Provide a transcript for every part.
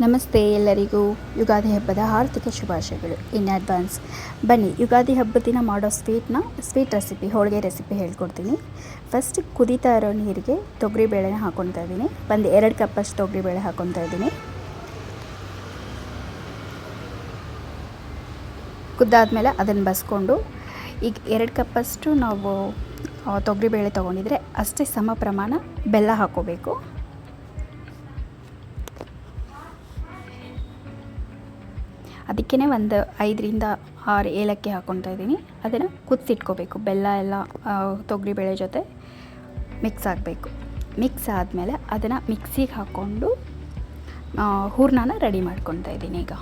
ನಮಸ್ತೆ ಎಲ್ಲರಿಗೂ ಯುಗಾದಿ ಹಬ್ಬದ ಆರ್ಥಿಕ ಶುಭಾಶಯಗಳು ಇನ್ ಅಡ್ವಾನ್ಸ್. ಬನ್ನಿ ಯುಗಾದಿ ಹಬ್ಬದ ದಿನ ಮಾಡೋ ಸ್ವೀಟ್ ರೆಸಿಪಿ, ಹೋಳಿಗೆ ರೆಸಿಪಿ ಹೇಳ್ಕೊಡ್ತೀನಿ. ಫಸ್ಟ್ ಕುದೀತಾ ಇರೋ ನೀರಿಗೆ ತೊಗರಿಬೇಳೆನ ಹಾಕ್ಕೊತಾ ಇದ್ದೀನಿ. ಒಂದು 2 ಕಪ್ಪಷ್ಟು ತೊಗರಿಬೇಳೆ ಹಾಕ್ಕೊತಾ ಇದ್ದೀನಿ. ಕುದ್ದಾದ್ಮೇಲೆ ಅದನ್ನು ಬಸ್ಕೊಂಡು, ಈಗ 2 ಕಪ್ಪಷ್ಟು ನಾವು ತೊಗರಿಬೇಳೆ ತೊಗೊಂಡಿದ್ರೆ ಅಷ್ಟೇ ಸಮ ಪ್ರಮಾಣ ಬೆಲ್ಲ ಹಾಕ್ಕೋಬೇಕು. ಅದಕ್ಕೇ ಒಂದು 5ರಿಂದ 6 ಏಲಕ್ಕಿ ಹಾಕ್ಕೊತಾ ಇದ್ದೀನಿ. ಅದನ್ನು ಕುದಿಸಿಟ್ಕೋಬೇಕು. ಬೆಲ್ಲ ಎಲ್ಲ ತೊಗರಿಬೇಳೆ ಜೊತೆ ಮಿಕ್ಸ್ ಆಗಬೇಕು. ಮಿಕ್ಸ್ ಆದಮೇಲೆ ಅದನ್ನು ಮಿಕ್ಸಿಗೆ ಹಾಕ್ಕೊಂಡು ಹೂರ್ಣನ ರೆಡಿ ಮಾಡ್ಕೊತಾ ಇದ್ದೀನಿ. ಈಗ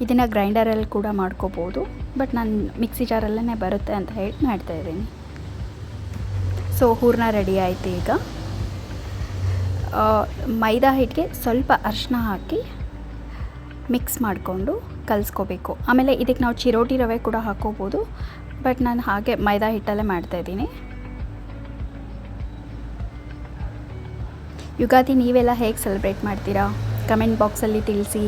ಇದನ್ನು ಗ್ರೈಂಡರಲ್ಲಿ ಕೂಡ ಮಾಡ್ಕೋಬೋದು, ಬಟ್ ನಾನು ಮಿಕ್ಸಿ ಜಾರಲ್ಲೇ ಬರುತ್ತೆ ಅಂತ ಹೇಳಿ ಮಾಡ್ತಾಯಿದ್ದೀನಿ. ಸೊ ಹೂರ್ಣ ರೆಡಿ ಆಯಿತು. ಈಗ ಮೈದಾ ಹಿಟ್ಟಿಗೆ ಸ್ವಲ್ಪ ಅರಿಶಿನ ಹಾಕಿ ಮಿಕ್ಸ್ ಮಾಡಿಕೊಂಡು ಕಲಿಸ್ಕೋಬೇಕು. ಆಮೇಲೆ ಇದಕ್ಕೆ ನಾವು ಚಿರೋಟಿ ರವೆ ಕೂಡ ಹಾಕ್ಕೋಬೋದು, ಬಟ್ ನಾನು ಹಾಗೆ ಮೈದಾ ಹಿಟ್ಟಲ್ಲೇ ಮಾಡ್ತಾಯಿದ್ದೀನಿ. ಯುಗಾದಿ ನೀವೆಲ್ಲ ಹೇಗೆ ಸೆಲೆಬ್ರೇಟ್ ಮಾಡ್ತೀರಾ ಕಮೆಂಟ್ ಬಾಕ್ಸಲ್ಲಿ ತಿಳಿಸಿ.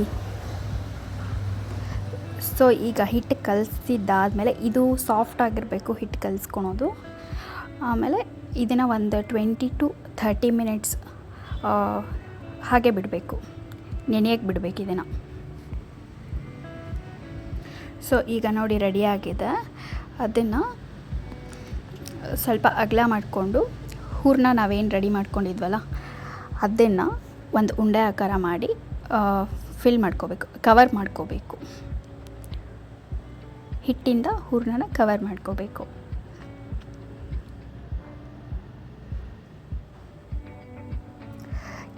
ಸೊ ಈಗ ಹಿಟ್ಟು ಕಲಿಸಿದ್ದಾದಮೇಲೆ ಇದು ಸಾಫ್ಟ್ ಆಗಿರಬೇಕು ಹಿಟ್ಟು ಕಲಿಸ್ಕೊಳೋದು. ಆಮೇಲೆ ಇದನ್ನು ಒಂದು 20 to 30 ಮಿನಿಟ್ಸ್ ಹಾಗೆ ಬಿಡಬೇಕು, ನೆನೆಯಕ್ಕೆ ಬಿಡಬೇಕು ಇದನ್ನು. ಸೊ ಈಗ ನೋಡಿ ರೆಡಿಯಾಗಿದೆ. ಅದನ್ನು ಸ್ವಲ್ಪ ಅಗಲ ಮಾಡಿಕೊಂಡು ಹೂರಣ ನಾವೇನು ರೆಡಿ ಮಾಡ್ಕೊಂಡಿದ್ವಲ್ಲ ಅದನ್ನು ಒಂದು ಉಂಡೆ ಆಕಾರ ಮಾಡಿ ಫಿಲ್ ಮಾಡ್ಕೋಬೇಕು, ಕವರ್ ಮಾಡ್ಕೋಬೇಕು. ಹಿಟ್ಟಿಂದ ಹೂರಣನ ಕವರ್ ಮಾಡ್ಕೋಬೇಕು.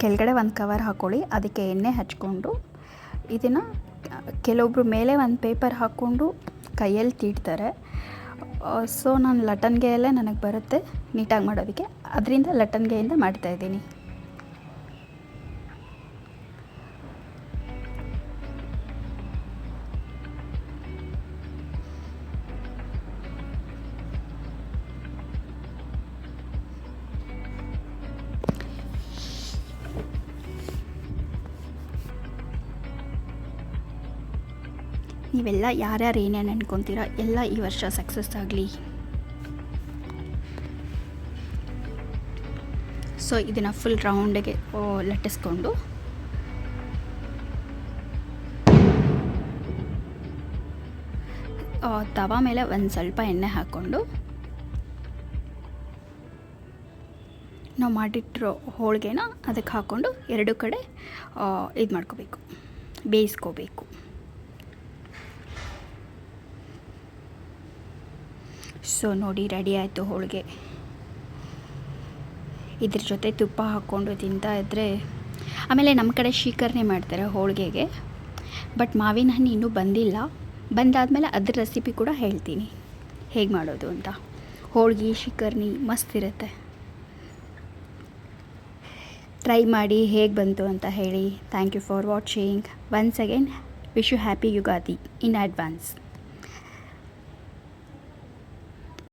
ಕೆಳಗಡೆ ಒಂದು ಕವರ್ ಹಾಕ್ಕೊಳ್ಳಿ, ಅದಕ್ಕೆ ಎಣ್ಣೆ ಹಚ್ಕೊಂಡು ಇದನ್ನು ಕೆಲವೊಬ್ಬರು ಮೇಲೆ ಒಂದು ಪೇಪರ್ ಹಾಕ್ಕೊಂಡು ಕೈಯಲ್ಲಿ ತೀಡ್ತಾರೆ. ಸೊ ನಾನು ಲಟ್ಟಣಿಗೆಯಲ್ಲೇ ನನಗೆ ಬರುತ್ತೆ ನೀಟಾಗಿ ಮಾಡೋದಕ್ಕೆ, ಅದರಿಂದ ಲಟ್ಟಣಿಗೆಯಿಂದ ಮಾಡ್ತಾಯಿದ್ದೀನಿ. ನೀವೆಲ್ಲ ಯಾರ್ಯಾರು ಏನೇನು ಅನ್ಕೊತೀರ ಎಲ್ಲ ಈ ವರ್ಷ ಸಕ್ಸಸ್ ಆಗಲಿ. ಸೊ ಇದನ್ನು ಫುಲ್ ರೌಂಡಿಗೆ ಲಟ್ಟಿಸ್ಕೊಂಡು ತವಾ ಮೇಲೆ ಒಂದು ಸ್ವಲ್ಪ ಎಣ್ಣೆ ಹಾಕ್ಕೊಂಡು ನಾವು ಮಾಡಿಟ್ಟಿರೋ ಹೋಳಿಗೆನ ಅದಕ್ಕೆ ಹಾಕ್ಕೊಂಡು 2 ಕಡೆ ಇದು ಮಾಡ್ಕೋಬೇಕು, ಬೇಯಿಸ್ಕೋಬೇಕು. ಸೊ ನೋಡಿ ರೆಡಿ ಆಯಿತು ಹೋಳಿಗೆ. ಇದ್ರ ಜೊತೆ ತುಪ್ಪ ಹಾಕ್ಕೊಂಡು ತಿಂತಾ ಇದ್ದರೆ, ಆಮೇಲೆ ನಮ್ಮ ಕಡೆ ಶೀಕರಣೆ ಮಾಡ್ತಾರೆ ಹೋಳಿಗೆಗೆ, ಬಟ್ ಮಾವಿನ ಹಣ್ಣು ಇನ್ನೂ ಬಂದಿಲ್ಲ. ಬಂದಾದಮೇಲೆ ಅದ್ರ ರೆಸಿಪಿ ಕೂಡ ಹೇಳ್ತೀನಿ ಹೇಗೆ ಮಾಡೋದು ಅಂತ. ಹೋಳಿಗೆ ಶೀಕರಣೆ ಮಸ್ತ್ ಇರುತ್ತೆ, ಟ್ರೈ ಮಾಡಿ ಹೇಗೆ ಬಂತು ಅಂತ ಹೇಳಿ. Thank you for watching. Once again wish you happy Ugadi in advance.